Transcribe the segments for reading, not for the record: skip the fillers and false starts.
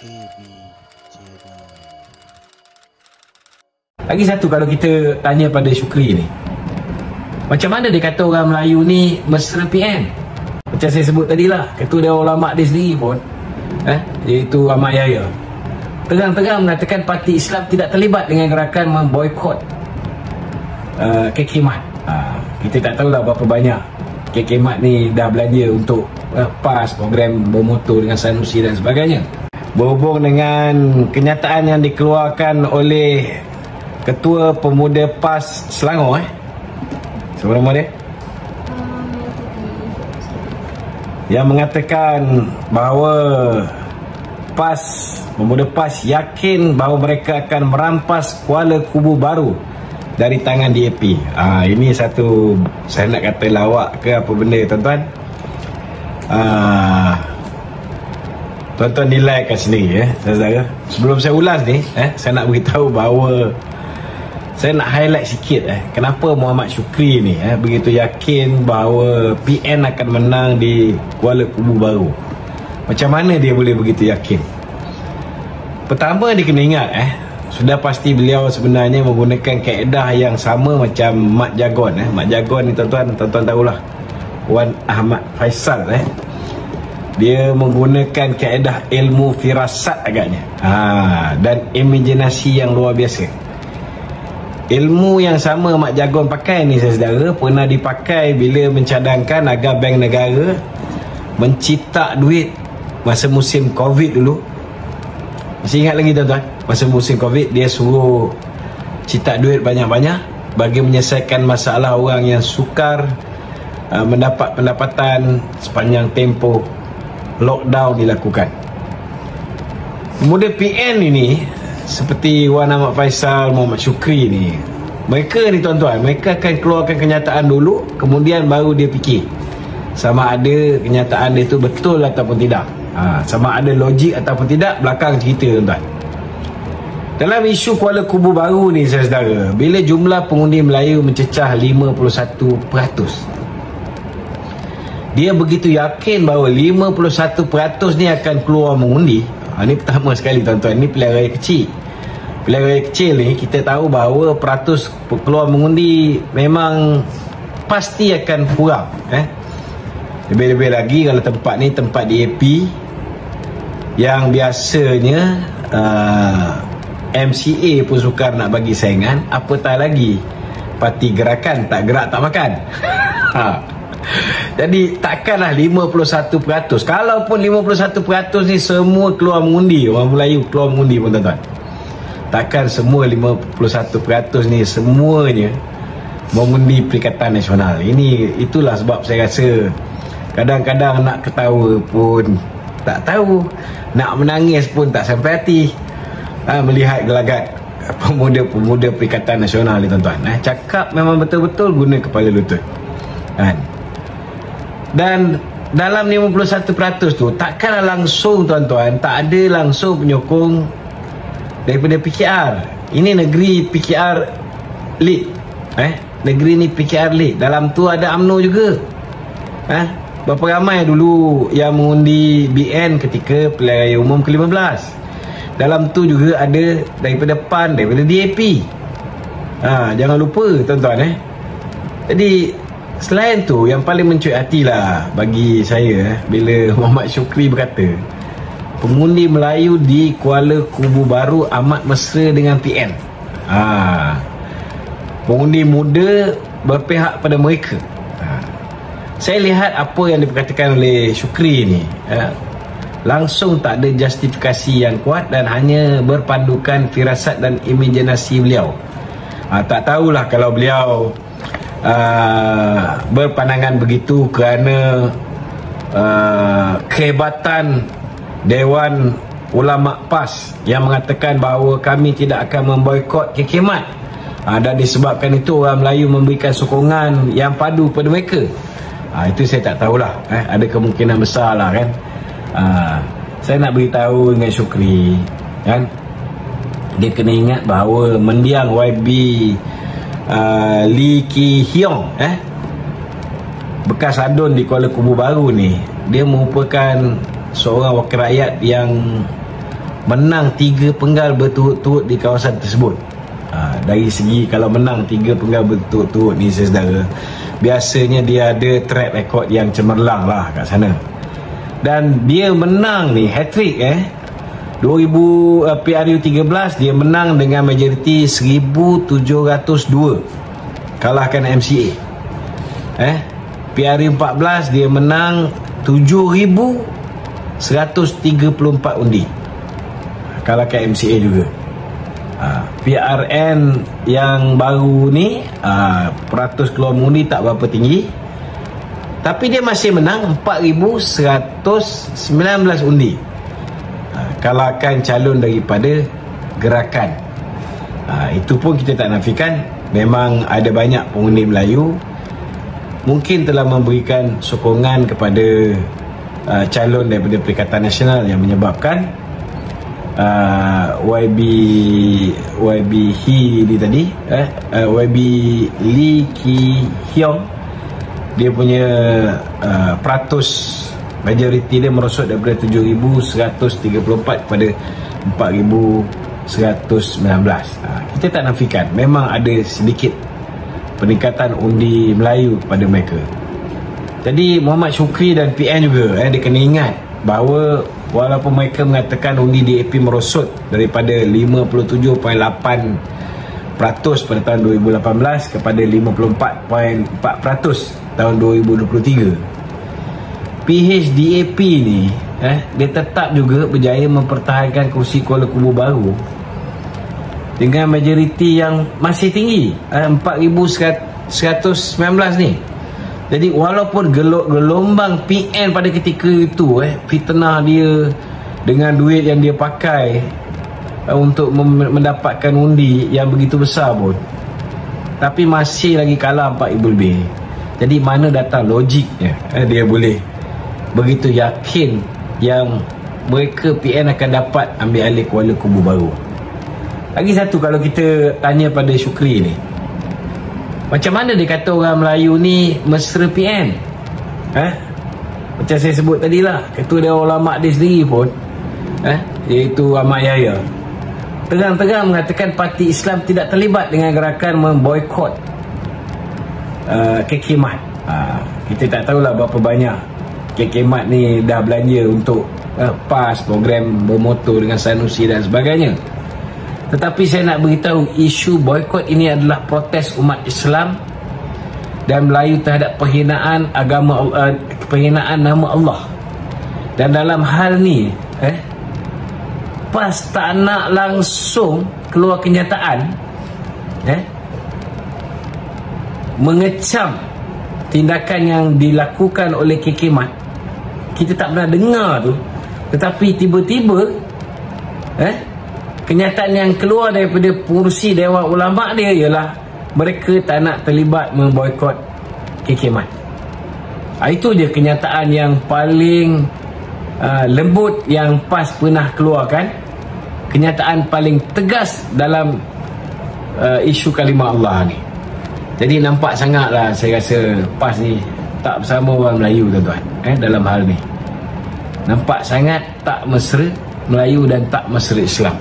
KB Channel. Lagi satu, kalau kita tanya pada Syukri ni, macam mana dia kata orang Melayu ni mesra PN? Macam saya sebut tadi lah, ketua Dewan Ulama dia sendiri pun iaitu Ahmad Yahya terang-terang mengatakan parti Islam tidak terlibat dengan gerakan memboikot KK Mat. Kita tak tahulah berapa banyak KK Mat ni dah belanja untuk PAS, program bermotor dengan Sanusi dan sebagainya. Berhubung dengan kenyataan yang dikeluarkan oleh Ketua Pemuda PAS Selangor, siapa nama dia? Yang mengatakan bahawa Pemuda PAS yakin bahawa mereka akan merampas Kuala Kubu Baru dari tangan DAP. Ini satu, saya nak kata lawak ke apa benda, tuan-tuan. Tuan-tuan nilaikan sendiri, saudara. Sebelum saya ulas ni, saya nak beritahu bahawa saya nak highlight sikit kenapa Muhammad Syukri ni begitu yakin bahawa PN akan menang di Kuala Kubu Baru. Macam mana dia boleh begitu yakin? Pertama, dia kena ingat sudah pasti beliau sebenarnya menggunakan kaedah yang sama macam Mat Jagon. Mat Jagon ni tuan-tuan tahulah, Wan Ahmad Faisal dia menggunakan kaedah ilmu firasat agaknya, dan imajinasi yang luar biasa. Ilmu yang sama Mat Jagon pakai ni, saudara, pernah dipakai bila mencadangkan agar bank negara mencitak duit masa musim Covid dulu. Masih ingat lagi, tuan-tuan? Masa musim Covid, dia suruh citak duit banyak-banyak bagi menyelesaikan masalah orang yang sukar mendapat pendapatan sepanjang tempoh lockdown dilakukan. Kemudian PN ini, seperti Wan Ahmad Faisal, Muhammad Syukri ni, mereka ni, tuan-tuan, mereka akan keluarkan kenyataan dulu, kemudian baru dia fikir sama ada kenyataan dia tu betul ataupun tidak, sama ada logik ataupun tidak, belakang cerita, tuan-tuan. Dalam isu Kuala Kubu Baru ni, saudara, bila jumlah pengundi Melayu mencecah 51%, dia begitu yakin bahawa 51% ni akan keluar mengundi. Ini pertama sekali, tuan-tuan, ini pilihan raya kecil. Pilihan raya kecil ni, kita tahu bahawa peratus keluar mengundi memang pasti akan kurang. Lebih-lebih lagi kalau tempat ni tempat DAP yang biasanya MCA pun sukar nak bagi saingan, apatah lagi parti gerakan tak gerak tak makan. Jadi takkanlah 51%. Kalaupun 51% ni semua keluar mengundi, orang Melayu keluar mengundi pun, tuan-tuan, takkan semua 51% ni semuanya mengundi Perikatan Nasional. Itulah sebab saya rasa kadang-kadang nak ketawa pun tak tahu, nak menangis pun tak sampai hati melihat gelagat pemuda-pemuda Perikatan Nasional ni, tuan-tuan. Cakap memang betul-betul guna kepala lutut, dan dalam 51% tu takkanlah langsung, tuan-tuan, tak ada langsung penyokong daripada PKR. Ini negeri PKR lead, negeri ni PKR lead. Dalam tu ada UMNO juga. Berapa ramai dulu yang mengundi BN ketika pilihan raya umum ke-15. Dalam tu juga ada daripada PAN, daripada DAP. Jangan lupa, tuan-tuan. Jadi selain tu, yang paling mencuit hati lah bagi saya bila Muhammad Syukri berkata pengundi Melayu di Kuala Kubu Baru amat mesra dengan PN. Pengundi muda berpihak pada mereka. Saya lihat apa yang diperkatakan oleh Syukri ni, langsung tak ada justifikasi yang kuat dan hanya berpandukan firasat dan imajinasi beliau. Tak tahulah kalau beliau berpandangan begitu kerana kehebatan Dewan Ulama PAS yang mengatakan bahawa kami tidak akan memboikot KK Mat, dan disebabkan itu orang Melayu memberikan sokongan yang padu pada mereka. Itu saya tak tahulah, ada kemungkinan besar lah, kan. Saya nak beritahu dengan Syukri, kan, dia kena ingat bahawa mendiang YB Lee Ki Hiong, bekas adun di Kuala Kubu Baru ni, dia merupakan seorang wakil rakyat yang menang 3 penggal berturut-turut di kawasan tersebut. Dari segi kalau menang 3 penggal berturut-turut ni saudara, biasanya dia ada track record yang cemerlang lah kat sana. Dan dia menang ni hat-trick 2000 PRU 13 dia menang dengan majoriti 1702, kalahkan MCA. PRU 14 dia menang 7134 undi, kalahkan MCA juga. PRN yang baru ni peratus keluar mengundi tak berapa tinggi, tapi dia masih menang 4119 undi, kalahkan calon daripada gerakan. Itu pun kita tak nafikan memang ada banyak pengundi Melayu mungkin telah memberikan sokongan kepada calon daripada Perikatan Nasional yang menyebabkan YB He ni tadi YB Lee Ki Hyong, dia punya peratus majoriti dia merosot daripada 7,134 kepada 4,119. Kita tak nafikan memang ada sedikit peningkatan undi Melayu kepada mereka. Jadi Muhammad Syukri dan PN juga dia kena ingat bahawa walaupun mereka mengatakan undi DAP merosot daripada 57.8% pada tahun 2018 kepada 54.4% tahun 2023, PHDAP ni dia tetap juga berjaya mempertahankan kursi Kuala Kubu baru dengan majoriti yang masih tinggi 4,119 ni. Jadi walaupun gelombang PN pada ketika itu fitnah dia dengan duit yang dia pakai untuk mendapatkan undi yang begitu besar pun, tapi masih lagi kalah 4,000 lebih. Jadi mana datang logiknya dia boleh begitu yakin yang mereka PN akan dapat ambil alih Kuala Kubu baru. Lagi satu, kalau kita tanya pada Syukri ni, macam mana dia kata orang Melayu ni mesra PN? Macam saya sebut tadi lah, ketua Dewan Ulama dia sendiri pun iaitu Ahmad Yahya terang-terang mengatakan parti Islam tidak terlibat dengan gerakan memboikot KK Mat. Kita tak tahulah berapa banyak KK Mat ni dah belanja untuk PAS, program bermotor dengan Sanusi dan sebagainya. Tetapi saya nak beritahu, isu boikot ini adalah protes umat Islam dan Melayu terhadap penghinaan agama, penghinaan nama Allah. Dan dalam hal ni PAS tak nak langsung keluar kenyataan mengecam tindakan yang dilakukan oleh KK Mat. Kita tak pernah dengar tu, tetapi tiba-tiba kenyataan yang keluar daripada pengurusi Dewan Ulama dia ialah mereka tak nak terlibat memboikot KK Mat. Itu je kenyataan yang paling lembut yang PAS pernah keluarkan, kenyataan paling tegas dalam isu kalimah Allah ni. Jadi nampak sangatlah saya rasa PAS ni tak bersama orang Melayu tuan-tuan dalam hal ni. Nampak sangat tak mesra Melayu dan tak mesra Islam.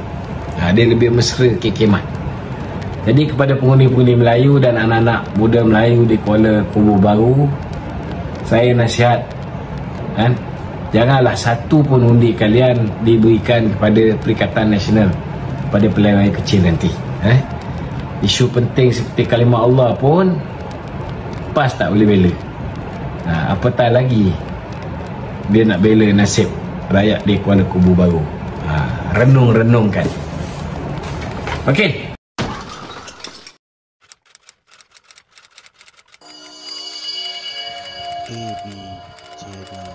Dia lebih mesra KK Mat. Jadi kepada pengundi-pengundi Melayu dan anak-anak muda Melayu di Kuala Kubu baru, saya nasihat janganlah satu pun undi kalian diberikan kepada Perikatan Nasional pada pilihan raya kecil nanti. Isu penting seperti kalimah Allah pun PAS tak boleh bela. Apatah lagi dia nak bela nasib rakyat di Kuala Kubu baru. Renung-renungkan. Okey. AB Channel.